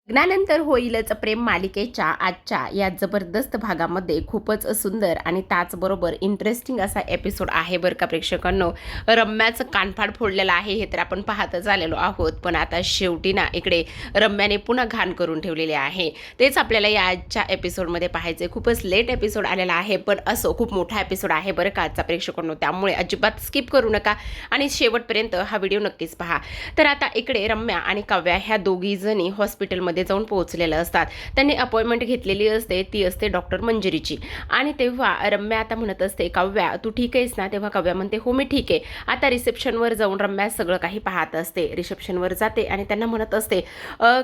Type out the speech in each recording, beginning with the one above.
लग्नानंतर होईलच प्रेम मालिकेच्या आजच्या या जबरदस्त भागामध्ये खूपच सुंदर आणि त्याचबरोबर इंटरेस्टिंग असा एपिसोड आहे बरं का प्रेक्षकांनो. रम्याचं कानफाड फोडलेलं आहे हे तर आपण पाहतच आलेलो आहोत, पण आता शेवटी ना इकडे रम्याने पुन्हा घाण करून ठेवलेले आहे. तेच आपल्याला या आजच्या एपिसोडमध्ये पाहायचे. खूपच लेट एपिसोड आलेला आहे, पण असो खूप मोठा एपिसोड आहे बरं का आजचा प्रेक्षकांनो, त्यामुळे अजिबात स्किप करू नका आणि शेवटपर्यंत हा व्हिडिओ नक्कीच पहा. तर आता इकडे रम्या आणि काव्या ह्या दोघी जणी हॉस्पिटलमध्ये जाऊन पोहोचलेले असतात. त्यांनी अपॉइंटमेंट घेतलेली असते, ती असते डॉक्टर मंजिरीची. आणि तेव्हा रम्या आता म्हणत असते, काव्या तू ठीक आहेस ना? तेव्हा काव्या म्हणते, हो मी ठीक आहे. आता रिसेप्शनवर जाऊन रम्या सगळं काही पाहत असते. रिसेप्शनवर जाते आणि त्यांना म्हणत असते,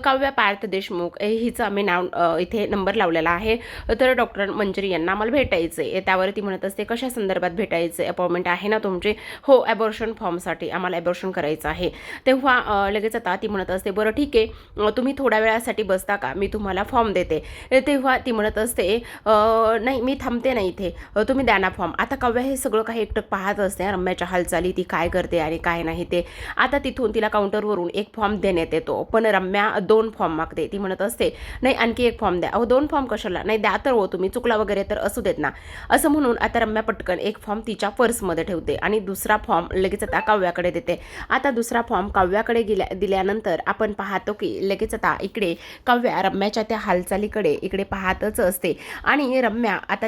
काव्या पार्थ देशमुख हिचं आम्ही नाव इथे नंबर लावलेला आहे, तर डॉक्टर मंजिरी यांना आम्हाला भेटायचं. त्यावरती म्हणत असते, कशा संदर्भात भेटायचं? अपॉइंटमेंट आहे ना तुमची? हो, ॲबॉर्शन फॉर्मसाठी आम्हाला ॲबॉर्शन करायचं आहे. तेव्हा लगेच आता ती म्हणत असते, बरं ठीक आहे, तुम्ही थोड्या वेळासाठी बसता का? मी तुम्हाला फॉर्म देते. तेव्हा ती म्हणत असते, नाही मी थांबते ना इथे, तुम्ही द्या ना फॉर्म. आता काव्या हे सगळं काही एकटक पाहत असते, रम्याच्या हालचाली, ती काय करते आणि काय नाही ते. आता तिथून तिला काउंटरवरून एक फॉर्म देण्यात येतो, पण रम्या 2 फॉर्म मागते. ती म्हणत असते, नाही आणखी एक फॉर्म द्या. अहो 2 फॉर्म कशाला? नाही द्या तर हो, तुम्ही चुकला वगैरे तर असू देत ना. असं म्हणून आता रम्या पटकन एक फॉर्म तिच्या पर्समध्ये ठेवते आणि दुसरा फॉर्म लगेच आता काव्याकडे देते. आता दुसरा फॉर्म काव्याकडे दिल्यानंतर आपण पाहतो की लगेच आता इकडे काव्या रम्याच्या त्या हालचालीकडे इकडे पाहतच असते आणि रम्या आता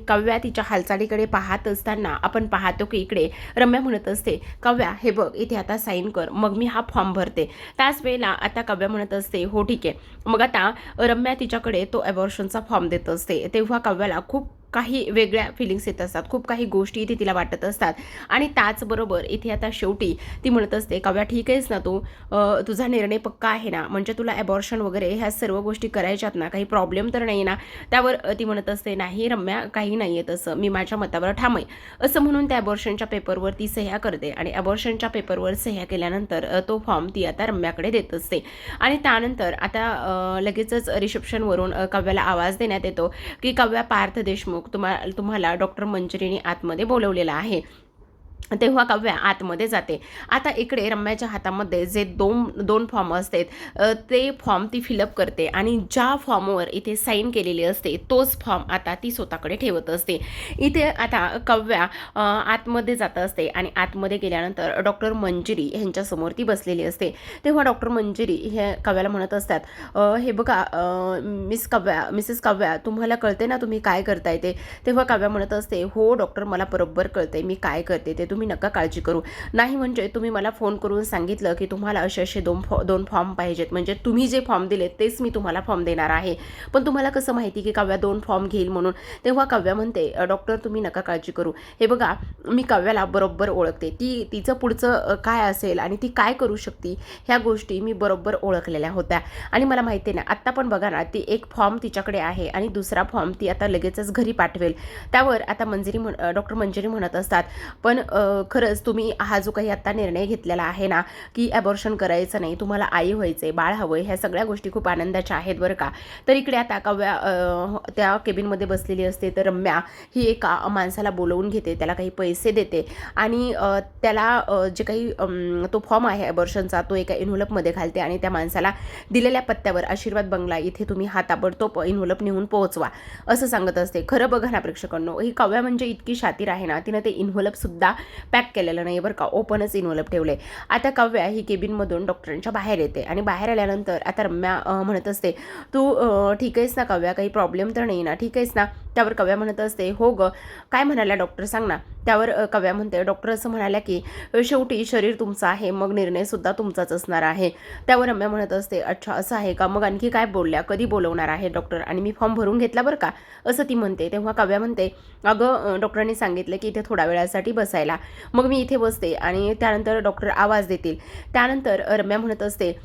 काव्या तिच्या हालचालीकडे पाहत असताना आपण पाहतो की इकडे रम्या म्हणत असते, काव्या हे बघ इथे आता साईन कर, मग मी हा फॉर्म भरते. त्याच वेळेला आता काव्या म्हणत असते, हो ठीक आहे. मग आता रम्या तिच्याकडे तो ॲबॉर्शनचा फॉर्म देत असते. तेव्हा काव्याला खूप काही वेगळ्या फिलिंग्स येत असतात, खूप काही गोष्टी इथे तिला वाटत असतात. आणि त्याचबरोबर इथे आता शेवटी ती म्हणत असते, काव्या ठीक आहेस ना तू? तुझा निर्णय पक्का आहे ना? म्हणजे तुला ॲबॉर्शन वगैरे ह्या सर्व गोष्टी करायच्यात ना? काही प्रॉब्लेम तर नाही ना? त्यावर ती म्हणत असते, नाही रम्या काही नाही आहे तसं, मी माझ्या मतावर ठाम आहे. असं म्हणून त्या ॲबॉर्शनच्या पेपरवर ती सह्या करते आणि ॲबॉर्शनच्या पेपरवर सह्या केल्यानंतर तो फॉर्म ती आता रम्याकडे देत असते. आणि त्यानंतर आता लगेचच रिसेप्शनवरून काव्याला आवाज देण्यात येतो की काव्या पार्थ देशमुख तुम्हाला डॉक्टर मंजिरीने आतमध्ये बोलवलेलं आहे. तेव्हा काव्या आतमध्ये जाते. आता इकडे रम्याच्या हातामध्ये जे दोन फॉर्म असतात ते फॉर्म ती फिलअप करते आणि ज्या फॉर्मवर इथे साईन केलेली असते तोच फॉर्म आता ती स्वतःकडे ठेवत असते. इथे आता काव्या आतमध्ये जात असते आणि आतमध्ये गेल्यानंतर डॉक्टर मंजिरी ह्यांच्यासमोर ती बसलेली असते. तेव्हा डॉक्टर मंजिरी हे काव्याला म्हणत असतात, हे बघा मिसेस काव्या तुम्हाला कळते ना तुम्ही काय करताय ते? तेव्हा काव्या म्हणत असते, हो डॉक्टर मला बरोबर कळते मी काय करते ते, तुम्ही नका काळजी करू. नाही म्हणजे तुम्ही मला फोन करून सांगितलं की तुम्हाला असे दोन फॉर्म पाहिजेत, म्हणजे तुम्ही जे फॉर्म दिले तेच मी तुम्हाला फॉर्म देणार आहे. पण तुम्हाला कसं माहिती की काव्या 2 फॉर्म घेईल म्हणून? तेव्हा काव्या म्हणते, डॉक्टर तुम्ही नका काळजी करू. हे बघा मी काव्याला बरोबर ओळखते, तिचं पुढचं काय असेल आणि ती काय करू शकते ह्या गोष्टी मी बरोबर ओळखलेल्या होत्या आणि मला माहिती आहे ना. आत्ता पण बघा ना, ती एक फॉर्म तिच्याकडे आहे आणि दुसरा फॉर्म ती आता लगेचच घरी पाठवेल. त्यावर आता डॉक्टर मंजिरी म्हणत असतात, पण खरंच तुम्ही हा जो काही आता निर्णय घेतलेला आहे ना की ॲबॉर्शन करायचं नाही, तुम्हाला आई व्हायचंय, बाळ हवंय, ह्या सगळ्या गोष्टी खूप आनंदाच्या आहेत बरं का. तर इकडे आता काव्या त्या केबिनमध्ये बसलेली असते, तर रम्या ही एका माणसाला बोलवून घेते, त्याला काही पैसे देते आणि त्याला जे काही तो फॉर्म आहे ॲबॉर्शनचा तो एका इन्व्हलपमध्ये घालते आणि त्या माणसाला दिलेल्या पत्त्यावर आशीर्वाद बंगला इथे तुम्ही हा ताबडतोब इन्व्हलप नेऊन पोहोचवा असं सांगत असते. खरं बघा ना प्रेक्षकांनो, ही काव्या म्हणजे इतकी शातीर आहे ना, तिनं ते इन्व्हलपसुद्धा पॅक केलेलं नाही बरं का, ओपनच इन्व्हलप ठेवले. आता काव्या ही केबिनमधून डॉक्टरांच्या बाहेर येते आणि बाहेर आल्यानंतर आता रम्या म्हणत असते, तू ठीक आहेस ना काव्या? काही प्रॉब्लेम तर नाही ना? ठीक आहेस ना? त्यावर काव्या म्हणत असते, हो ग काय म्हणाल्या डॉक्टर सांग ना. त्यावर काव्या म्हणते, डॉक्टर असं म्हणाल्या की शेवटी शरीर तुमचं आहे, मग निर्णयसुद्धा तुमचाच असणार आहे. त्यावर रम्या म्हणत असते, अच्छा असं आहे का? मग आणखी काय बोलल्या? कधी बोलवणार आहे डॉक्टर? आणि मी फॉर्म भरून घेतला बरं का असं ती म्हणते. तेव्हा काव्या म्हणते, अगं डॉक्टरांनी सांगितलं की इथे थोड्या वेळासाठी बसायला, मग मी इथे बसते आणि त्यानंतर डॉक्टर आवाज देतील. त्यानंतर रम्या म्हणत असते,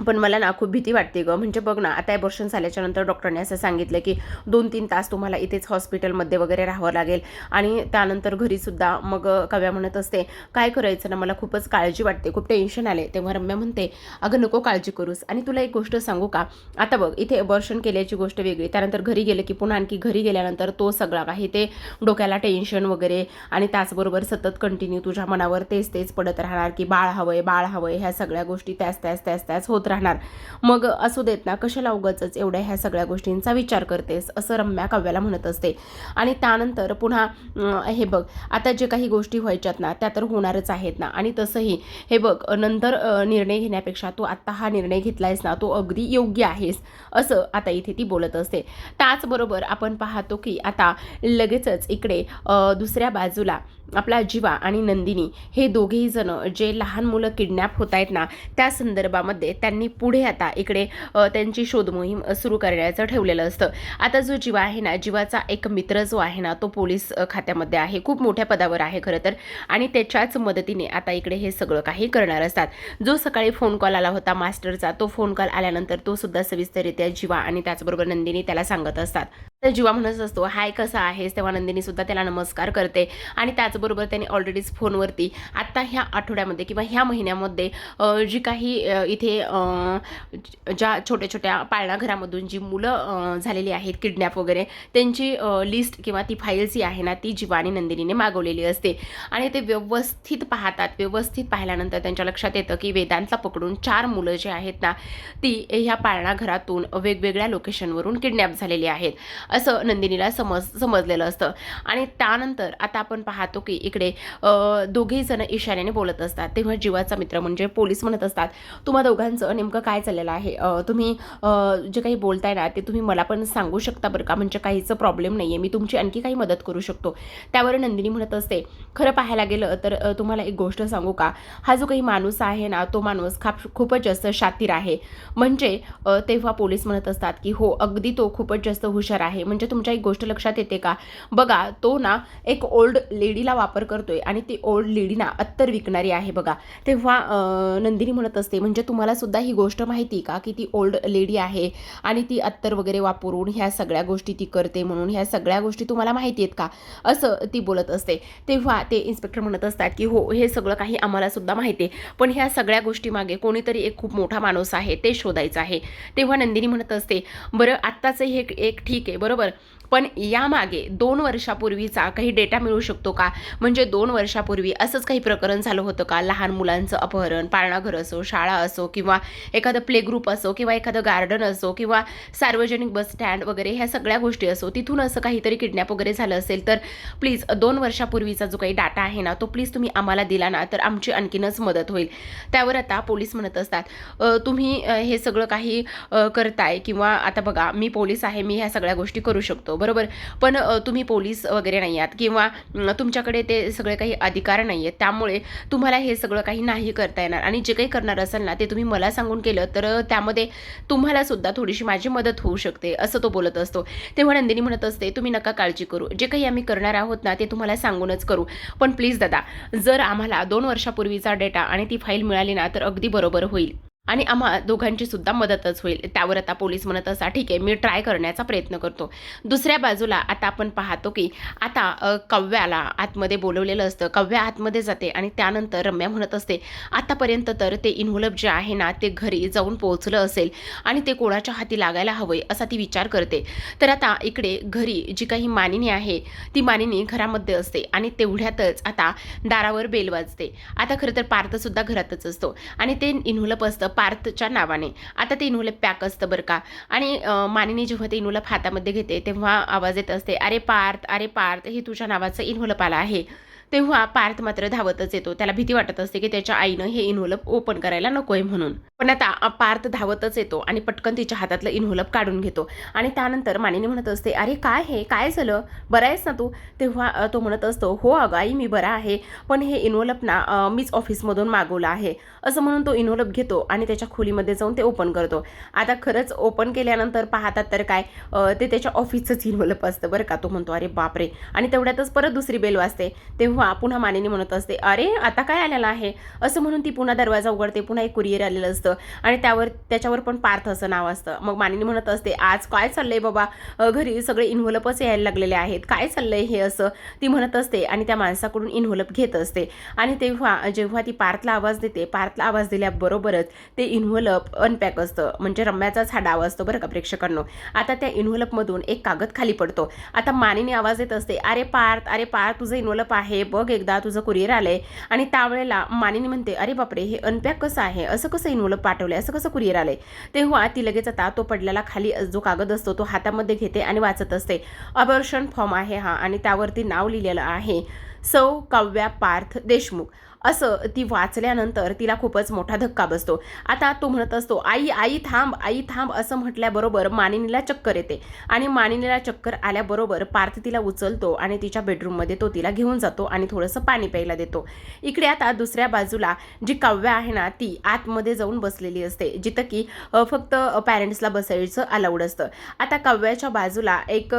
पण मला ना खूप भीती वाटते गं. म्हणजे बघ ना, आता ॲबॉर्शन झाल्याच्या नंतर डॉक्टरने असं सांगितलं की 2-3 तास तुम्हाला इथेच हॉस्पिटलमध्ये वगैरे राहावं लागेल आणि त्यानंतर घरीसुद्धा. मग काव्या म्हणत असते, काय करायचं ना, मला खूपच काळजी वाटते, खूप टेन्शन आले. तेव्हा रम्या म्हणते, अगं नको काळजी करूस. आणि तुला एक गोष्ट सांगू का, आता बघ इथे ॲबॉर्शन केल्याची गोष्ट वेगळी, त्यानंतर घरी गेलं की पुन्हा आणखी घरी गेल्यानंतर तो सगळा काही ते डोक्याला टेन्शन वगैरे आणि त्याचबरोबर सतत कंटिन्यू तुझ्या मनावर तेच पडत राहणार की बाळ हवंय ह्या सगळ्या गोष्टी त्याच होत राहणार. मग असू देत ना, कशाला उगाचच एवढ्या ह्या सगळ्या गोष्टींचा विचार करतेस, असं रम्या काव्याला म्हणत असते. आणि त्यानंतर पुन्हा हे बघ, आता जे काही गोष्टी व्हायच्यात ना त्या तर होणारच आहेत ना, आणि तसंही हे बघ, नंतर निर्णय घेण्यापेक्षा तू आत्ता हा निर्णय घेतलायस ना, तो अगदी योग्य आहेस, असं आता इथे ती बोलत असते. त्याचबरोबर आपण पाहतो की आता लगेचच इकडे दुसऱ्या बाजूला आपला जीवा आणि नंदिनी हे दोघेही जण जे लहान मुलं किडनॅप होत आहेत ना त्या संदर्भामध्ये त्यांनी पुढे आता इकडे त्यांची शोध मोहीम सुरू करण्याचं ठेवलेलं असतं. आता जो जीवा आहे ना, जीवाचा एक मित्र जो आहे ना, तो पोलीस खात्यामध्ये आहे, खूप मोठ्या पदावर आहे खरं तर, आणि त्याच्याच मदतीने आता इकडे हे सगळं काही करणार असतात. जो सकाळी फोन कॉल आला होता मास्टरचा, तो फोन कॉल आल्यानंतर तो सुद्धा सविस्तररित्या जीवा आणि त्याचबरोबर नंदिनी त्याला सांगत असतात. तर जीवा म्हणत असतो, हाय कसा आहेस, तेव्हा नंदिनी सुद्धा त्याला नमस्कार करते. आणि त्याचबरोबर त्याने ऑलरेडीच फोनवरती आत्ता ह्या आठवड्यामध्ये किंवा ह्या महिन्यामध्ये जी काही इथे ज्या छोट्या छोट्या पाळणाघरामधून जी मुलं झालेली आहेत किडनॅप वगैरे, त्यांची लिस्ट किंवा ती फाईल जी आहे ना ती जीवा आणि नंदिनीने मागवलेली असते. आणि ते व्यवस्थित पाहतात. व्यवस्थित पाहिल्यानंतर त्यांच्या लक्षात येतं की वेदांतला पकडून 4 मुलं जी आहेत ना ती ह्या पाळणाघरातून वेगवेगळ्या लोकेशनवरून किडनॅप झालेली आहेत, असं नंदिनीला समजलेलं असतं. आणि त्यानंतर आता आपण पाहतो की इकडे दोघेही जण इशाऱ्याने बोलत असतात. तेव्हा जीवाचा मित्र म्हणजे पोलीस म्हणत असतात, तुम्हा दोघांचं नेमकं काय चाललेलं आहे, तुम्ही जे काही बोलताय ना ते तुम्ही मला पण सांगू शकता बरं का, म्हणजे काहीच प्रॉब्लेम नाही आहे, मी तुमची आणखी काही मदत करू शकतो. त्यावर नंदिनी म्हणत असते, खरं पाहायला गेलं तर तुम्हाला एक गोष्ट सांगू का, हा जो काही माणूस आहे ना तो माणूस खूपच जास्त शातीर आहे. म्हणजे तेव्हा पोलीस म्हणत असतात की हो अगदी तो खूपच जास्त हुशार आहे. म्हणजे तुमच्या एक गोष्ट लक्षात येते का, बघा तो ना एक ओल्ड लेडीला वापर करतोय आणि ती ओल्ड लेडी ना अत्तर विकणारी आहे बघा. तेव्हा नंदिनी म्हणत असते, म्हणजे तुम्हाला सुद्धा ही गोष्ट माहिती का की ती ओल्ड लेडी आहे आणि ती अत्तर वगैरे वापरून ह्या सगळ्या गोष्टी ती करते, म्हणून ह्या सगळ्या गोष्टी तुम्हाला माहिती आहेत का, असं ती बोलत असते. तेव्हा ते इन्स्पेक्टर म्हणत असतात की हो हे सगळं काही आम्हाला सुद्धा माहिती आहे, पण ह्या सगळ्या गोष्टी मागे कोणीतरी एक खूप मोठा माणूस आहे ते शोधायचं आहे. तेव्हा नंदिनी म्हणत असते, बरं आत्ताचं हे एक ठीक आहे बरोबर, पण यामागे 2 वर्षापूर्वीचा काही डेटा मिळू शकतो का, म्हणजे 2 वर्षापूर्वी असंच काही प्रकरण झालं होतं का, लहान मुलांचं अपहरण, पाळणाघर असो, शाळा असो, किंवा एखादं प्ले ग्रुप असो, किंवा एखादं गार्डन असो, किंवा सार्वजनिक बस स्टँड वगैरे ह्या सगळ्या गोष्टी असो, तिथून असं काहीतरी किडनॅप वगैरे झालं असेल तर प्लीज 2 वर्षापूर्वीचा जो काही डाटा आहे ना तो प्लीज तुम्ही आम्हाला दिला ना तर आमची आणखीनच मदत होईल. त्यावर आता पोलीस म्हणत असतात, तुम्ही हे सगळं काही करताय, किंवा आता बघा मी पोलीस आहे, मी ह्या सगळ्या गोष्टी करू शकतो बरोबर, पण तुम्ही पोलीस वगैरे नाही आहात किंवा तुमच्याकडे ते सगळे काही अधिकार नाही आहेत, त्यामुळे तुम्हाला हे सगळं काही नाही करता येणार. आणि जे काही करणार असेल ना ते तुम्ही मला सांगून केलं तर त्यामध्ये तुम्हाला सुद्धा थोडीशी माझी मदत होऊ शकते, असं तो बोलत असतो. तेव्हा नंदिनी म्हणत असते, तुम्ही नका काळजी करू, जे काही आम्ही करणार आहोत ना ते तुम्हाला सांगूनच करू, पण प्लीज दादा जर आम्हाला 2 वर्षापूर्वीचा डेटा आणि ती फाईल मिळाली ना तर अगदी बरोबर होईल आणि आम्हा दोघांची सुद्धा मदतच होईल. त्यावर आता पोलीस म्हणत असता, ठीक आहे मी ट्राय करण्याचा प्रयत्न करतो. दुसऱ्या बाजूला आता आपण पाहतो की आता कव्याला आतमध्ये बोलवलेलं असतं. कव्या आतमध्ये जाते आणि त्यानंतर रम्या म्हणत असते, आतापर्यंत तर ते इन्व्हॉल्व जे आहे ना ते घरी जाऊन पोहोचलं असेल आणि ते कोणाच्या हाती लागायला हवंय असा ती विचार करते. तर आता इकडे घरी जी काही मानिनी आहे ती मानिनी घरामध्ये असते आणि तेवढ्यातच आता दारावर बेल वाजते. आता खरं तर पार्थसुद्धा घरातच असतो आणि ते इन्व्हॉल्व असतं पार्थच्या नावाने. आता ते इन्व्हॉल्व पॅक असतं बरं का, आणि मानिनी जेव्हा ते इन्व्हॉल्व हातामध्ये घेते तेव्हा आवाज येत असते, अरे पार्थ हे तुझ्या नावाचं इन्व्हॉल्व आलं आहे. तेव्हा पार्थ मात्र धावतच येतो. त्याला भीती वाटत असते की त्याच्या आईनं हे इन्व्हॉल्व ओपन करायला नकोय म्हणून. पण आता पार्थ धावतच येतो आणि पटकन तिच्या हातातलं इन्व्हॉल्व काढून घेतो आणि त्यानंतर मानिनी म्हणत असते, अरे काय झालं, बरा आहेस ना तू. तेव्हा तो म्हणत असतो, हो अगं आई मी बरा आहे, पण हे इन्व्हॉल्व ना मीच ऑफिसमधून मागवलं आहे, असं म्हणून तो इन्व्हॉल्व घेतो आणि त्याच्या खोलीमध्ये जाऊन ते ओपन करतो. आता खरंच ओपन केल्यानंतर पाहतात तर काय, ते त्याच्या ऑफिसचंच इन्व्हॉल्व असतं बरं का. तो म्हणतो अरे बापरे, आणि तेवढ्यातच परत दुसरी बेल वाजते. तेव्हा पुन्हा मानिनी म्हणत असते, अरे आता काय आलेलं आहे, असं म्हणून ती पुन्हा दरवाजा उघडते. पुन्हा एक कुरिअर आलेलं असतं आणि त्याच्यावर पण पार्थ असं नाव असतं. मग मानिनी म्हणत असते, आज काय चाललंय बाबा, घरी सगळे इन्व्हॉल्वच यायला लागलेले आहेत, काय चाललंय हे, असं ती म्हणत असते आणि त्या माणसाकडून इन्व्हॉल्व घेत असते. आणि तेव्हा जेव्हा ती पार्थला आवाज देते, पार्थला आवाज दिल्याबरोबरच ते इन्व्हॉल्व अनपॅक असतं, म्हणजे रम्याचाच हा डाव असतो बरं का प्रेक्षकांनो. आता त्या इन्व्हॉल्वमधून एक कागद खाली पडतो. आता मानिनी आवाज देत असते, अरे पार्थ तुझं इन्व्हॉल्व आहे, बघ एकदा तुझं कुरिअर आलंय. आणि त्यावेळेला मानिनी म्हणते, अरे बापरे, हे अनपॅक कसं आहे, असं कसं इन्व्हॉल्व पाठवलंय, असं कसं कुरिअर आलंय. तेव्हा ती लगेच आता तो पडलेला खाली जो कागद असतो तो हातामध्ये घेते आणि वाचत असते. अबॉर्शन फॉर्म आहे हा आणि त्यावरती नाव लिहिलेलं आहे सौ काव्या पार्थ देशमुख. असं ती वाचल्यानंतर तिला खूपच मोठा धक्का बसतो. आता तो म्हणत असतो, आई आई थांब, आई थांब, असं म्हटल्याबरोबर मानिनीला चक्कर येते. आणि मानिनीला चक्कर आल्याबरोबर पार्थ तिला उचलतो आणि तिच्या बेडरूममध्ये तो तिला घेऊन जातो आणि थोडंसं पाणी प्यायला देतो. इकडे आता दुसऱ्या बाजूला जी काव्या आहे ना, ती आतमध्ये जाऊन बसलेली असते, जिथं की फक्त पॅरेंट्सला बसायचं अलाउड असतं. आता काव्याच्या बाजूला एक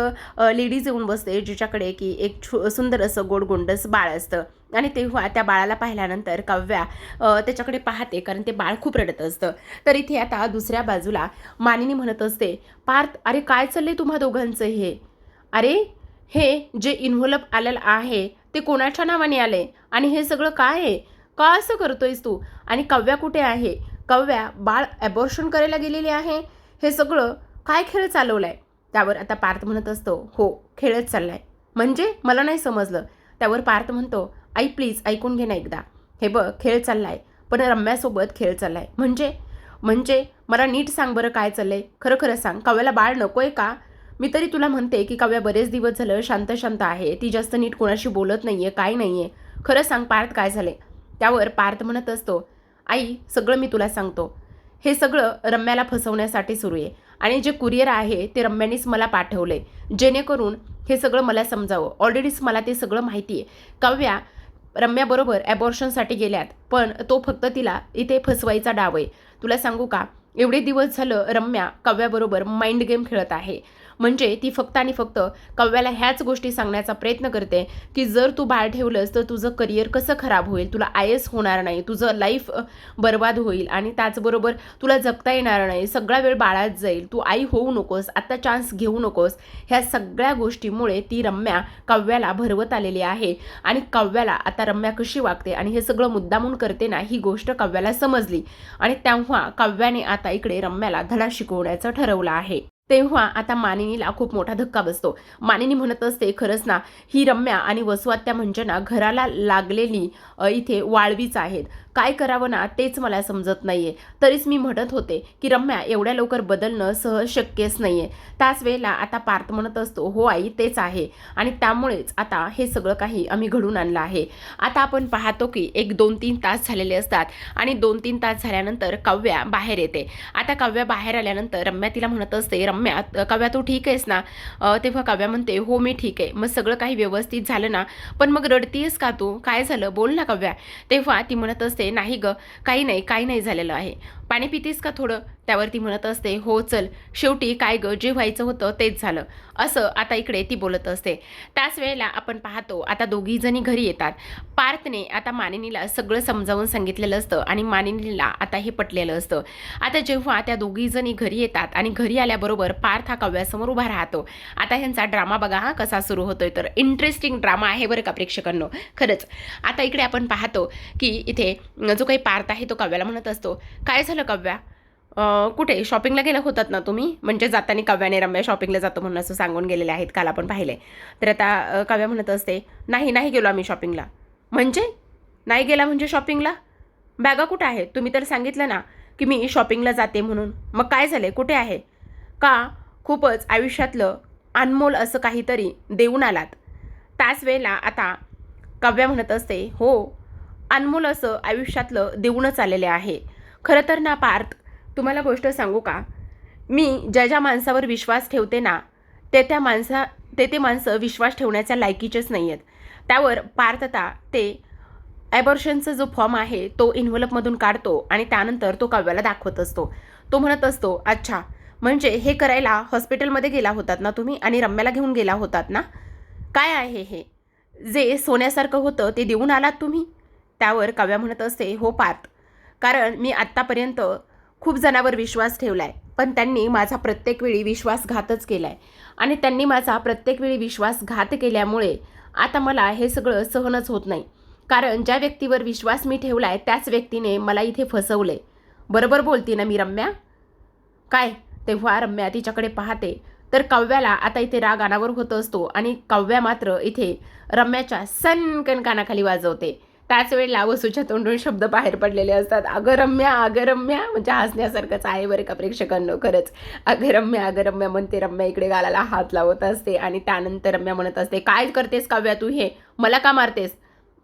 लेडीज येऊन बसते, जिच्याकडे की एक सुंदर असं गोंडस बाळ असतं. आणि तेव्हा त्या बाळाला पाहिल्यानंतर काव्या त्याच्याकडे पाहते, कारण ते बाळ खूप रडत असतं. तर इथे आता दुसऱ्या बाजूला मानिनी म्हणत असते, पार्थ, अरे काय चाललंय तुम्हा दोघांचं हे? अरे हे जे इन्व्हॉल्व आलेलं आहे ते कोणाच्या नावाने आले आणि हे सगळं काय आहे? का असं करतोयस तू? आणि काव्या कुठे आहे? काव्या बाळ ॲबॉर्शन करायला गेलेली आहे? हे सगळं काय खेळ चालवलाय? त्यावर आता पार्थ म्हणत असतो, हो, खेळच चाललाय. म्हणजे मला नाही समजलं. त्यावर पार्थ म्हणतो, आई प्लीज ऐकून घे ना एकदा. हे बघ, खेळ चाललाय, पण रम्यासोबत खेळ चाललाय. म्हणजे मला नीट सांग बरं, काय चाललंय? खरं खरं सांग. काव्याला बाळ नकोय का? मी तरी तुला म्हणते की काव्या बरेच दिवस झालं शांत शांत आहे, ती जास्त नीट कोणाशी बोलत नाहीये, काय नाहीये. खरं सांग पार्थ, काय झालंय? त्यावर पार्थ म्हणत असतो, आई सगळं मी तुला सांगतो. हे सगळं रम्याला फसवण्यासाठी सुरू आहे आणि जे कुरिअर आहे ते रम्यानीच मला पाठवलंय, जेणेकरून हे सगळं मला समजावं. ऑलरेडीच मला ते सगळं माहिती आहे. काव्या रम्याबरोबर ॲबॉर्शनसाठी गेल्यात, पण तो फक्त तिला इथे फसवायचा डाव आहे. तुला सांगू का, एवढे दिवस झालं रम्या काव्याबरोबर माइंड गेम खेळत आहे. म्हणजे ती फक्त आणि फक्त काव्याला ह्याच गोष्टी सांगण्याचा प्रयत्न करते की जर तू बाळ ठेवलंस तर तुझं करिअर कसं खराब होईल, तुला IAS होणार नाही, तुझं लाईफ बर्बाद होईल आणि त्याचबरोबर तुला जगता येणार नाही, सगळा वेळ बाळात जाईल, तू आई होऊ नकोस, आता चान्स घेऊ नकोस. ह्या सगळ्या गोष्टीमुळे ती रम्या काव्याला भरवत आलेली आहे. आणि काव्याला आता रम्या कशी वागते आणि हे सगळं मुद्दामून करते ना, ही गोष्ट काव्याला समजली. आणि तेव्हा काव्याने आता इकडे रम्याला धडा शिकवण्याचं ठरवलं आहे. तेव्हा आता मानिनीला खूप मोठा धक्का बसतो. मानिनी म्हणत असते, खरंच ना, ही रम्या आणि वसुआत्या म्हणजे ना घराला लागलेली इथे वाळवीच आहेत. काय करावं ना तेच मला समजत नाहीये. तरीच मी म्हणत होते की रम्या एवढ्या लवकर बदलणं सहज शक्यच नाहीये. त्याच वेळेला आता पार्थ म्हणत असतो, हो आई, तेच आहे आणि त्यामुळेच आता हे सगळं काही आम्ही घडून आणलं आहे. आता आपण पाहतो की एक 2-3 तास झालेले असतात आणि 2-3 तास झाल्यानंतर काव्या बाहेर येते. आता काव्या बाहेर आल्यानंतर रम्या तिला म्हणत असते, रम्या, काव्या तू ठीक आहेस ना? तेव्हा काव्या म्हणते, हो मी ठीक आहे. मग सगळं काही व्यवस्थित झालं ना? पण मग रडतीयस का तू? काय झालं, बोल ना काव्या. तेव्हा ती म्हणत असते, नाही ग, काही नाही झालेलं आहे. पाणी पितीस का थोडं? त्यावरती म्हणत असते, हो चल, शेवटी काय ग, जे व्हायचं होतं तेच झालं. असं आता इकडे ती बोलत असते. त्याच वेळेला आपण पाहतो आता दोघी जणी घरी येतात. पार्थने आता मानिनीला सगळं समजावून सांगितलेलं असतं आणि मानिनीला आता हे पटलेलं असतं. आता जेव्हा त्या दोघी जणी घरी येतात आणि घरी आल्याबरोबर पार्थ हा काव्यासमोर उभा राहतो. आता ह्यांचा ड्रामा बघा हा कसा सुरू होतोय, तर इंटरेस्टिंग ड्रामा आहे बरं का प्रेक्षकांनो, खरंच. आता इकडे आपण पाहतो की इथे जो काही पार्थ आहे तो काव्याला म्हणत असतो, काय झालं काव्या, कुठे शॉपिंगला गेला होतात ना तुम्ही? म्हणजे जाताना काव्याने रम्या शॉपिंगला जातो म्हणून असं सांगून गेलेले आहेत, काल आपण पाहिले. तर आता काव्या म्हणत असते, नाही गेलो आम्ही शॉपिंगला. म्हणजे नाही गेला म्हणजे शॉपिंगला? बॅगा कुठे आहेत? तुम्ही तर सांगितलं ना की मी शॉपिंगला जाते म्हणून. मग काय झाले, कुठे आहे? का खूपच आयुष्यातलं अनमोल असं काहीतरी देऊन आलात? त्याच वेळेला आता काव्या म्हणत असते, हो, अनमोल असं आयुष्यातलं देऊनच आलेले आहे. खरं तर ना पार्थ, तुम्हाला गोष्ट सांगू का, मी ज्या माणसावर विश्वास ठेवते ना, ते माणसं विश्वास ठेवण्याच्या लायकीचेच नाही आहेत. त्यावर पार्थ आता ते ॲबॉर्शनचा जो फॉर्म आहे तो इन्व्हॉल्वमधून काढतो आणि त्यानंतर तो काव्याला दाखवत असतो. तो म्हणत असतो, अच्छा, म्हणजे हे करायला हॉस्पिटलमध्ये गेला होतात ना तुम्ही आणि रम्याला घेऊन गेला होतात ना? काय आहे हे? जे सोन्यासारखं होतं ते देऊन आलात तुम्ही? त्यावर काव्या म्हणत असते, हो पार्थ, कारण मी आत्तापर्यंत खूप जणांवर विश्वास ठेवला आहे, पण त्यांनी माझा प्रत्येक वेळी विश्वासघातच केला आहे आणि त्यांनी माझा प्रत्येक वेळी विश्वासघात केल्यामुळे आता मला हे सगळं सहनच होत नाही. कारण ज्या व्यक्तीवर विश्वास मी ठेवला आहे त्याच व्यक्तीने मला इथे फसवले. बरोबर बोलते ना मी रम्या? काय? तेव्हा रम्या तिच्याकडे पाहते. तर काव्याला आता इथे राग अनावर होत असतो आणि काव्या मात्र इथे रम्याच्या सनकन कानाखाली वाजवते. त्याच वेळेला वसूच्या तोंडून शब्द बाहेर पडलेले असतात, अगं रम्या, अगं रम्या, म्हणजे हसण्यासारखंच आहे बरं का प्रेक्षकांनो खरंच. अगं रम्या म्हणते. रम्या इकडे गालाला हात लावत असते आणि त्यानंतर रम्या म्हणत असते, काय करतेस काव्या तू हे, मला का मारतेस?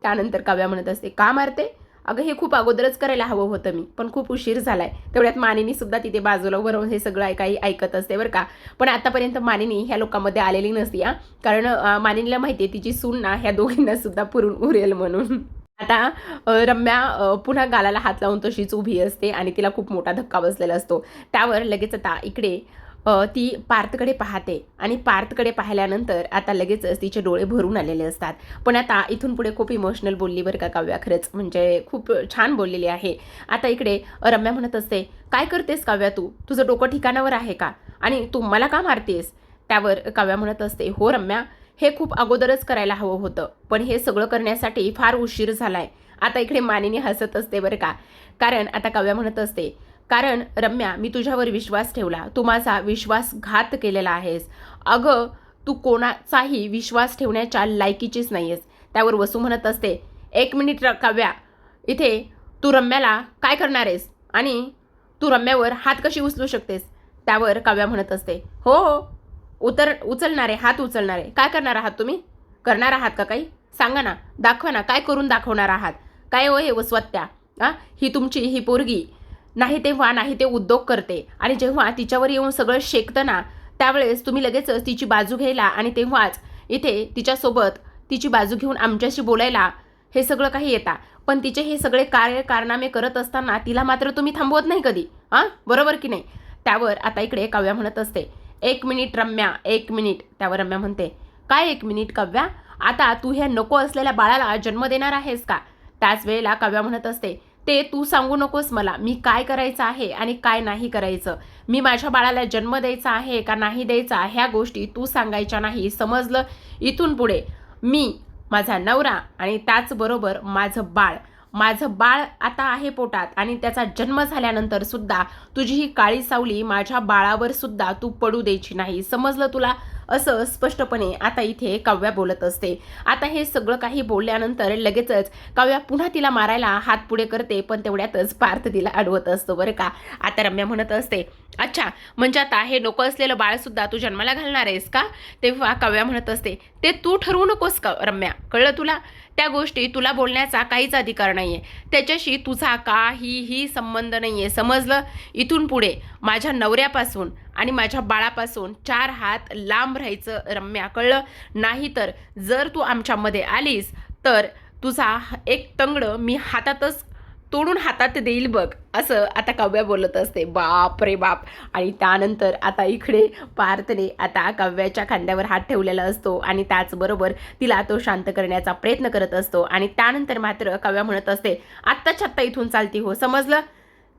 त्यानंतर काव्या म्हणत असते, का मारते? अगं हे खूप अगोदरच करायला हवं होतं मी, पण खूप उशीर झालाय. तेवढ्यात मानिनी सुद्धा तिथे बाजूला उभं राहून हे सगळं काही ऐकत असते बरं का. पण आतापर्यंत मानिनी ह्या लोकांमध्ये आलेली नसती कारण मानिनीला माहिती आहे तिची सून ना ह्या दोघींना सुद्धा पुरून उरेल म्हणून. आता रम्या पुन्हा गालाला हात लावून तशीच उभी असते आणि तिला खूप मोठा धक्का बसलेला असतो. त्यावर लगेच आता इकडे ती पार्थकडे पाहते आणि पार्थकडे पाहिल्यानंतर आता लगेचच तिचे डोळे भरून आलेले असतात. पण आता इथून पुढे खूप इमोशनल बोलली बरं का काव्या, खरंच म्हणजे खूप छान बोललेली आहे. आता इकडे रम्या म्हणत असते, काय करतेस काव्या तू, तुझं डोकं ठिकाणावर आहे का, आणि तू मला का मारतेस? त्यावर काव्या म्हणत असते, हो रम्या, हे खूप अगोदरच करायला हवं होतं, पण हे सगळं करण्यासाठी फार उशीर झालाय. आता इकडे मानिनी हसत असते बरं का, कारण आता काव्या म्हणत असते, कारण रम्या मी तुझ्यावर विश्वास ठेवला, तू माझा विश्वासघात केलेला आहेस. अगं तू कोणाचाही विश्वास ठेवण्याच्या लायकीचीच नाही आहेस. त्यावर वसू म्हणत असते, एक मिनिट काव्या, इथे तू रम्याला काय करणार आहेस आणि तू रम्यावर हात कशी उचलू शकतेस? त्यावर काव्या म्हणत असते, हो हो उचलणारे, हात उचलणारे. काय करणार आहात तुम्ही? करणार आहात का काही? सांगा ना, दाखवा ना, काय करून दाखवणार आहात? काय हो हे वसवत्या, ही तुमची ही पोरगी नाही तेव्हा नाही ते उद्योग करते आणि जेव्हा तिच्यावर येऊन सगळं शेकतं ना त्यावेळेस तुम्ही लगेचच तिची बाजू घ्यायला आणि तेव्हाच इथे तिच्यासोबत तिची बाजू घेऊन आमच्याशी बोलायला हे सगळं काही येता. पण तिचे हे सगळे कारनामे करत असताना तिला मात्र तुम्ही थांबवत नाही कधी, बरोबर की नाही? त्यावर आता इकडे काव्या म्हणत असते, एक मिनिट रम्या, एक मिनिट. त्यावर रम्या म्हणते, काय एक मिनिट काव्या, आता तू ह्या नको असलेल्या बाळाला जन्म देणार आहेस का? त्याच वेळेला काव्या म्हणत असते, ते तू सांगू नकोस मला, मी काय करायचं आहे आणि काय नाही करायचं. मी माझ्या बाळाला जन्म द्यायचा आहे का नाही द्यायचा ह्या गोष्टी तू सांगायच्या नाही, समजलं? इथून पुढे मी, माझा नवरा आणि त्याचबरोबर माझं बाळ आता आहे पोटात आणि त्याचा जन्म झाल्यानंतर सुद्धा तुझी ही काळी सावली माझ्या बाळावर सुद्धा तू पडू द्यायची नाही, समजलं तुला? असं स्पष्टपणे आता इथे काव्या बोलत असते. आता हे सगळं काही बोलल्यानंतर लगेचच काव्या पुन्हा तिला मारायला हात पुढे करते, पण तेवढ्यातच पार्थ तिला अडवत असतो बरं का. आता रम्या म्हणत असते, अच्छा म्हणजे आता हे नको असलेलं बाळसुद्धा तू जन्माला घालणार आहेस का? तेव्हा काव्या म्हणत असते, ते तू ठरवू नकोस का रम्या, कळलं तुला? त्या गोष्टी तुला बोलण्याचा काहीच अधिकार नाही आहे, त्याच्याशी तुझा काहीही संबंध नाही आहे, समजलं? इथून पुढे माझ्या नवऱ्यापासून आणि माझ्या बाळापासून 4 हात लांब राहायचं रम्या, कळलं? नाहीतर जर तू आमच्यामध्ये आलीस तर तुझा एक तंगडं मी हातातच तोडून हातात देईल बघ, असं आता काव्या बोलत असते. बाप रे बाप. आणि त्यानंतर आता इकडे पार्थने आता काव्याच्या खांद्यावर हात ठेवलेला असतो आणि त्याचबरोबर तिला तो शांत करण्याचा प्रयत्न करत असतो आणि त्यानंतर मात्र काव्या म्हणत असते, आत्ताच्या आत्ता इथून चालती हो, समजलं?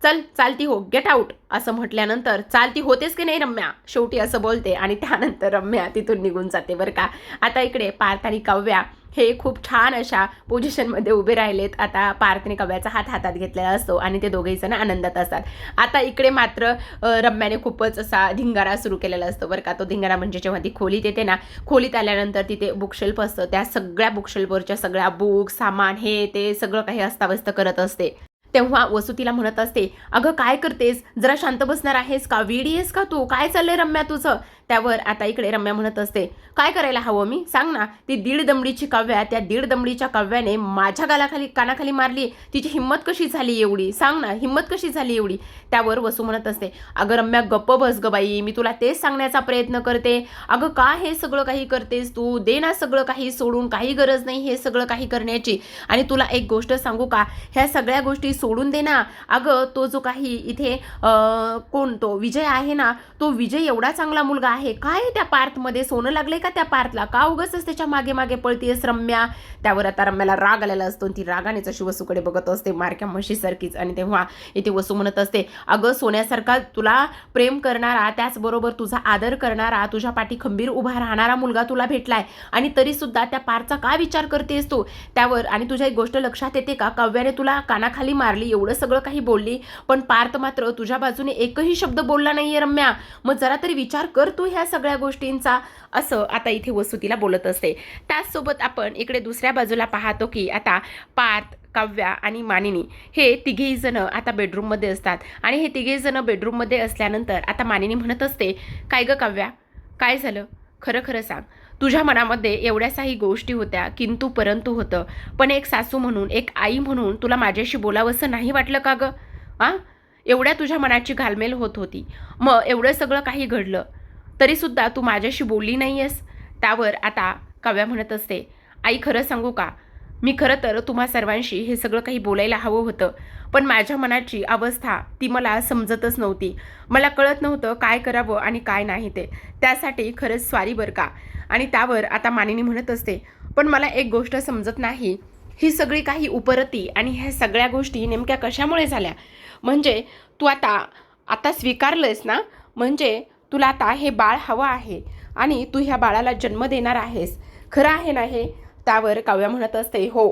चल चालती हो, गेट आउट, असं म्हटल्यानंतर चालती होतेस की नाही रम्या, शेवटी असं बोलते आणि त्यानंतर रम्या तिथून निघून जाते बरं का. आता इकडे पार्थ आणि काव्या हे खूप छान अशा पोझिशनमध्ये उभे राहिलेत. आता पार्थने काव्याचा हात हातात घेतलेला असतो आणि ते दोघेही जण आनंदात असतात. आता इकडे मात्र रम्याने खूपच असा धिंगारा सुरू केलेला असतो बरं का. तो धिंगारा म्हणजे जेव्हा ती खोलीत येते ना, खोलीत आल्यानंतर तिथे बुकशेल्फ असतं, त्या सगळ्या बुकशेल्फवरच्या सगळ्या बुक सामान हे ते सगळं काही अस्ताव्यस्त करत असते. तेव्हा वसू तिला म्हणत असते, अगं काय करतेस, जरा शांत बसणार आहेस का, वेडी आहेस का तू, काय चाललंय रम्या तुझं? त्यावर आता इकडे रम्या म्हणत असते, काय करायला हवं मी, सांग ना. ती 1.5 दमडीची काव्या, त्या 1.5 दमडीच्या काव्याने माझ्या कानाखाली मारली, तिची हिंमत कशी झाली एवढी, सांग ना, हिंमत कशी झाली एवढी? त्यावर वसू म्हणत असते, अगं रम्या गप्प बस ग बाई, मी तुला तेच सांगण्याचा प्रयत्न करते. अगं का हे सगळं काही करतेस तू, दे ना सगळं काही सोडून, काही गरज नाही हे सगळं काही करण्याची. आणि तुला एक गोष्ट सांगू का, ह्या सगळ्या गोष्टी सोडून दे ना. अगं तो जो काही इथे कोण तो विजय आहे ना, तो विजय एवढा चांगला मुलगा आहे, काय त्या पार्थमध्ये सोनं लागले का त्या पार्थला, का उगाच त्याच्या मागे मागे पळतीयस रम्या? त्यावर आता रम्याला राग आलेला असतो, ती रागानेच अशी वसूकडे बघत असते मारक्या म्हशीसारखीच. आणि तेव्हा इथे वसू म्हणत असते, अगं सोन्यासारखा तुला प्रेम करणारा, त्याचबरोबर तुझा आदर करणारा, तुझ्या पाठी खंबीर उभा राहणारा मुलगा तुला भेटलाय आणि तरी सुद्धा त्या पार्थचा का विचार करतेस तू? त्यावर आणि तुझ्या एक गोष्ट लक्षात येते का, काव्याने तुला कानाखाली मारली, एवढं सगळं काही बोलली, पण पार्थ मात्र तुझ्या बाजूने एकही शब्द बोलला नाहीये रम्या. मग जरा तरी विचार कर तू ह्या सगळ्या गोष्टींचा असं आता इथे वसू तिला बोलत असते. त्याचसोबत आपण इकडे दुसऱ्या बाजूला पाहतो की आता पार्थ, काव्या आणि मानिनी हे तिघेही जण आता बेडरूममध्ये असतात आणि हे तिघेही जण बेडरूममध्ये असल्यानंतर आता मानिनी म्हणत असते, काय गं काव्या, काय झालं, खरं खरं सांग. तुझ्या मनामध्ये एवढ्याशाही गोष्टी होत्या, किंतु परंतु होतं, पण एक सासू म्हणून, एक आई म्हणून तुला माझ्याशी बोलावंसं नाही वाटलं का गं? आ, एवढ्या तुझ्या मनाची घालमेल होत होती, मग एवढं सगळं काही घडलं तरीसुद्धा तू माझ्याशी बोलली नाही आहेस. त्यावर आता काव्या म्हणत असते, आई खरं सांगू का, मी खरं तर तुम्हा सर्वांशी हे सगळं काही बोलायला हवं होतं, पण माझ्या मनाची अवस्था ती मला समजतच नव्हती. मला कळत नव्हतं काय करावं आणि काय नाही ते. त्यासाठी खरंच सॉरी बरं का. आणि त्यावर आता मानिनी म्हणत असते, पण मला एक गोष्ट समजत नाही, ही सगळी काही उपरती आणि ह्या सगळ्या गोष्टी नेमक्या कशामुळे झाल्या? म्हणजे तू आता आता स्वीकारलंयस ना, म्हणजे तुला आता हे बाळ हवं आहे आणि तू ह्या बाळाला जन्म देणार आहेस, खरं आहे ना हे? त्यावर काव्या म्हणत असते, हो,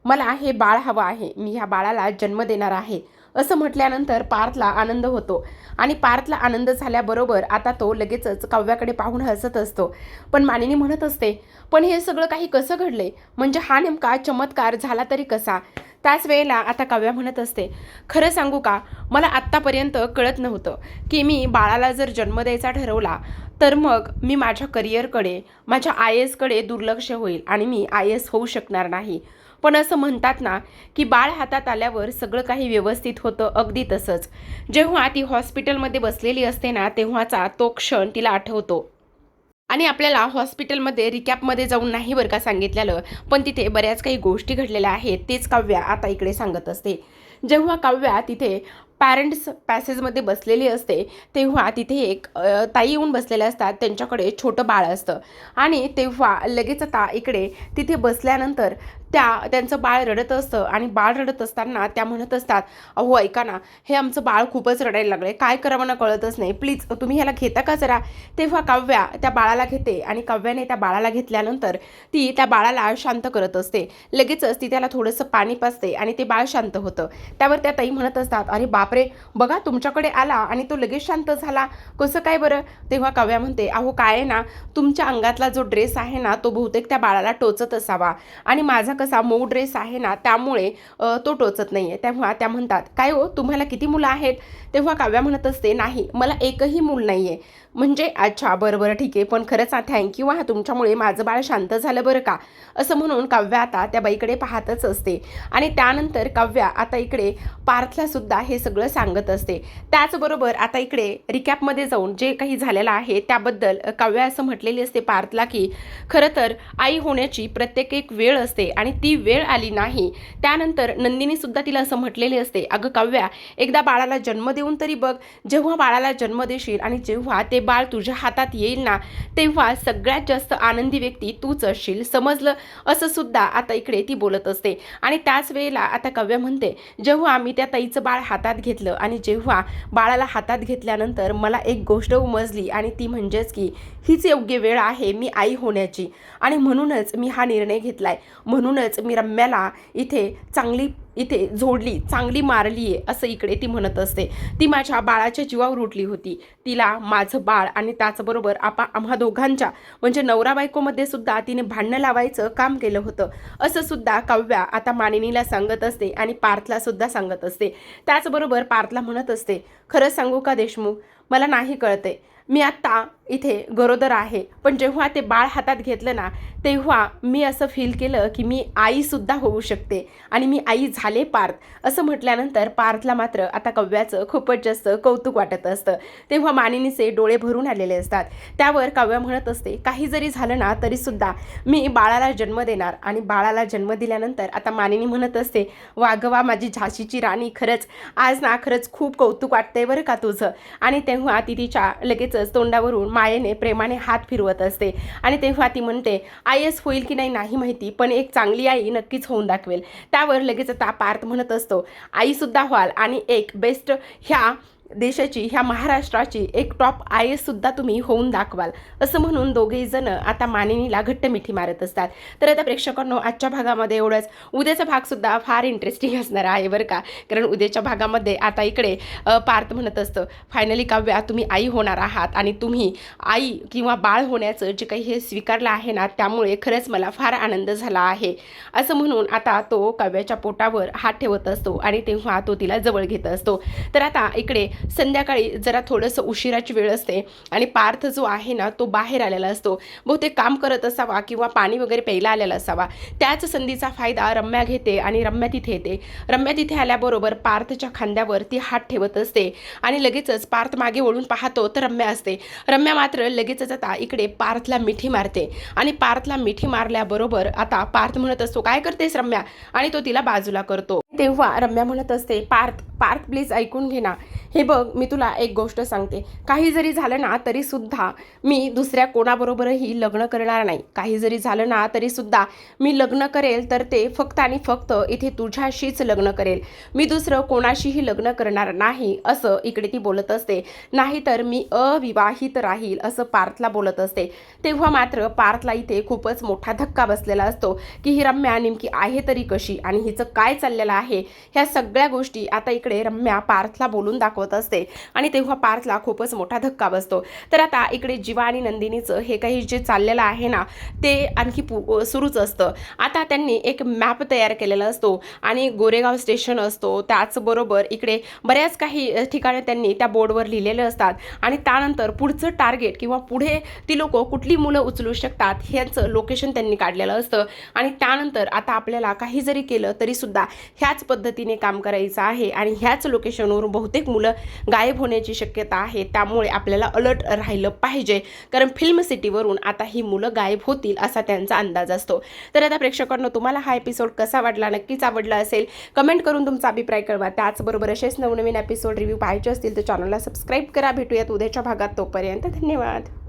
मला हे बाळ हवं आहे, मी ह्या बाळाला जन्म देणार आहे. असं म्हटल्यानंतर पार्थला आनंद होतो आणि पार्थला आनंद झाल्याबरोबर आता तो लगेचच काव्याकडे पाहून हसत असतो. पण मानिनी म्हणत असते, पण हे सगळं काही कसं घडले, म्हणजे हा नेमका चमत्कार झाला तरी कसा? त्याच वेळेला आता काव्या म्हणत असते, खरं सांगू का, मला आत्तापर्यंत कळत नव्हतं की मी बाळाला जर जन्म द्यायचा ठरवला तर मग मी माझ्या करिअरकडे, माझ्या आय एसकडे दुर्लक्ष होईल आणि मी आय एस होऊ शकणार नाही. पण असं म्हणतात ना की बाळ हातात आल्यावर सगळं काही व्यवस्थित होतं, अगदी तसंच. जेव्हा ती हॉस्पिटलमध्ये बसलेली असते ना, तेव्हाचा तो क्षण तिला आठवतो आणि आपल्याला हॉस्पिटलमध्ये रिकॅपमध्ये जाऊन नाही बरं का सांगितलेलं, पण तिथे बऱ्याच काही गोष्टी घडलेल्या आहेत, तेच काव्या आता इकडे सांगत असते. जेव्हा काव्या तिथे पॅरेंट्स पॅसेजमध्ये बसलेली असते तेव्हा तिथे एक ताई येऊन बसलेल्या असतात, त्यांच्याकडे छोटं बाळ असतं आणि तेव्हा लगेच आता इकडे तिथे बसल्यानंतर त्यांचं बाळ रडत असतं आणि बाळ रडत असताना त्या म्हणत असतात, अहो ऐका ना, हे आमचं बाळ खूपच रडायला लागलं आहे, काय करावं ना कळतच नाही, प्लीज तुम्ही ह्याला घेता का जरा? तेव्हा काव्या त्या बाळाला घेते आणि काव्याने त्या बाळाला घेतल्यानंतर ती त्या बाळाला शांत करत असते. लगेचच ती त्याला थोडंसं पाणी पाजते आणि ते बाळ शांत होतं. त्यावर त्या ताई म्हणत असतात, अरे बापरे, बघा तुमच्याकडे आला आणि तो लगेच शांत झाला, कसं काय बरं? तेव्हा काव्या म्हणते, अहो काय आहे ना, तुमच्या अंगातला जो ड्रेस आहे ना, तो बहुतेक त्या बाळाला टोचत असावा आणि माझा कसा मऊ ड्रेस आहे ना, त्यामुळे तो टोचत नाही आहे. तेव्हा त्या म्हणतात, काय हो, तुम्हाला किती मुलं आहेत? तेव्हा काव्या म्हणत असते, नाही, मला एकही मूल नाही आहे. म्हणजे अच्छा, बरं बरं ठीक आहे, पण खरंच थँक्यू हा, तुमच्यामुळे माझं बाळ शांत झालं बरं का. असं म्हणून काव्या आता त्या बाईकडे पाहतच असते आणि त्यानंतर काव्या आता इकडे पार्थला सुद्धा हे सगळं सांगत असते. त्याचबरोबर आता इकडे रिकॅपमध्ये जाऊन जे काही झालेलं आहे त्याबद्दल काव्या असं म्हटलेली असते पार्थला की खरं तर आई होण्याची प्रत्येक एक वेळ असते आणि ती वेळ आली नाही. त्यानंतर नंदिनी सुद्धा तिला असं म्हटलेली असते, अगं काव्या, एकदा बाळाला जन्म देऊन तरी बघ. जेव्हा बाळाला जन्म देशील आणि जेव्हा ते बाळ तुझ्या हातात येईल ना, तेव्हा सगळ्यात जास्त आनंदी व्यक्ती तूच असशील, समजलं? असं सुद्धा आता इकडे ती बोलत असते. आणि त्याच वेळेला आता काव्या म्हणते, जेव्हा मी त्या ताईचं बाळ हातात घेतलं आणि जेव्हा बाळाला हातात घेतल्यानंतर मला एक गोष्ट उमजली आणि ती म्हणजेच की हीच योग्य वेळ आहे मी आई होण्याची आणि म्हणूनच मी हा निर्णय घेतलाय. म्हणूनच मी रम्याला इथे जोडली, चांगली मारली आहे, असं इकडे ती म्हणत असते. ती माझ्या बाळाच्या जीवावर उठली होती. तिला माझं बाळ आणि त्याचबरोबर आम्हा दोघांच्या म्हणजे नवरा बायकोमध्ये सुद्धा तिने भांडणं लावायचं काम केलं होतं, असं सुद्धा काव्या आता मानिनीला सांगत असते आणि पार्थला सुद्धा सांगत असते. त्याचबरोबर पार्थला म्हणत असते, खरं सांगू का देशमुख, मला नाही कळते, मी आत्ता इथे गरोदर आहे, पण जेव्हा ते बाळ हातात घेतलं ना, तेव्हा मी असं फील केलं की मी आईसुद्धा होऊ शकते आणि मी आई झाले पार्थ. असं म्हटल्यानंतर पार्थला मात्र आता काव्याचं खूपच जास्त कौतुक वाटत असतं. तेव्हा मानिनीचे डोळे भरून आलेले असतात. त्यावर काव्या म्हणत असते, काही जरी झालं ना तरीसुद्धा मी बाळाला जन्म देणार. आणि बाळाला जन्म दिल्यानंतर आता मानिनी म्हणत असते, वागवा माझी झाशीची राणी, खरंच आज ना खरंच खूप कौतुक वाटतंय बरं का तुझं. आणि तेव्हा ती तिच्या लगेचच तोंडावरून मायेने प्रेमाने हात फिरवत असते आणि तेव्हा ती म्हणते, आय एस होईल की नाही माहिती, पण एक चांगली आई नक्कीच होऊन दाखवेल. त्यावर लगेच आता पार्थ म्हणत असतो, आईसुद्धा व्हाल आणि एक बेस्ट ह्या देशाची, ह्या महाराष्ट्राची एक टॉप IAS सुद्धा तुम्ही होऊन दाखवाल, असं म्हणून दोघेही जण आता मानिनीला घट्ट मिठी मारत असतात. तर आता प्रेक्षकांनो, आजच्या भागामध्ये एवढंच. उद्याचा भाग सुद्धा फार इंटरेस्टिंग असणार आहे बरं का, कारण उद्याच्या भागामध्ये आता इकडे पार्थ म्हणत असतं, फायनली काव्या तुम्ही आई होणार आहात आणि तुम्ही आई किंवा बाळ होण्याचं जे काही हे स्वीकारलं आहे ना, त्यामुळे खरंच मला फार आनंद झाला आहे, असं म्हणून आता तो काव्याच्या पोटावर हात ठेवत असतो आणि तेव्हा तो तिला जवळ घेत असतो. तर आता इकडे संध्याकाळी जरा थोडंसं उशिराची वेळ असते आणि पार्थ जो आहे ना, तो बाहेर आलेला असतो. बहुतेक काम करत असावा किंवा पाणी वगैरे प्यायला आलेला असावा. त्याच संधीचा फायदा रम्या घेते आणि रम्या तिथे येते. रम्या तिथे आल्याबरोबर पार्थच्या खांद्यावर ती हात ठेवत असते आणि लगेचच पार्थ मागे वळून पाहतो तर रम्या असते. रम्या मात्र लगेचच आता इकडे पार्थला मिठी मारते आणि पार्थला मिठी मारल्याबरोबर आता पार्थ म्हणत असतो, काय करतेस रम्या, आणि तो तिला बाजूला करतो. तेव्हा रम्या म्हणत असते, पार्थ पार्थ प्लीज ऐकून घे ना, हे बघ मी तुला एक गोष्ट सांगते, काही जरी झालं ना तरी सुद्धा मी दुसऱ्या कोणाबरोबरही लग्न करणार नाही. काही जरी झालं ना तरी सुद्धा मी लग्न करेल तर ते फक्त आणि फक्त इथे तुझ्याशीच लग्न करेल, मी दुसरं कोणाशीही लग्न करणार नाही, असं इकडे ती बोलत असते. नाहीतर मी अविवाहित राहील, असं पार्थला बोलत असते. तेव्हा मात्र पार्थला इथे खूपच मोठा धक्का बसलेला असतो की ही रम्या नेमकी आहे तरी कशी आणि हिचं काय चाललेलं आहे. ह्या सगळ्या गोष्टी आता इकडे रम्या पार्थला बोलून दाखवत असते आणि तेव्हा पार्थला खूपच मोठा धक्का बसतो. तर आता इकडे जीवा आणि नंदिनीचं हे काही जे चाललेलं आहे ना, ते आणखी सुरूच असतं. आता त्यांनी एक मॅप तयार केलेला असतो आणि गोरेगाव स्टेशन असतो, त्याचबरोबर इकडे बऱ्याच काही ठिकाणी त्यांनी त्या बोर्डवर लिहिलेले असतात आणि त्यानंतर पुढचं टार्गेट किंवा पुढे ती लोक कुठली मुलं उचलू शकतात ह्याचं लोकेशन त्यांनी काढलेलं असतं. आणि त्यानंतर आता आपल्याला काही जरी केलं तरी सुद्धा ह्याच पद्धतीने काम करायचं आहे आणि ह्याच लोकेशनवरून बहुतेक मुलं गायब होण्याची शक्यता आहे. त्यामुळे आपल्याला अलर्ट राहिलं पाहिजे, कारण फिल्म सिटीवरून आता ही मुलं गायब होतील असा त्यांचा अंदाज असतो. तर आता प्रेक्षकांनो, तुम्हाला हा एपिसोड कसा वाटला, नक्कीच आवडला असेल, कमेंट करून तुमचा अभिप्राय कळवा. त्याचबरोबर असेच नवनवीन एपिसोड रिव्ह्यू पाहायचे असतील तर चॅनलला सबस्क्राईब करा. भेटूयात उद्याच्या भागात, तोपर्यंत धन्यवाद.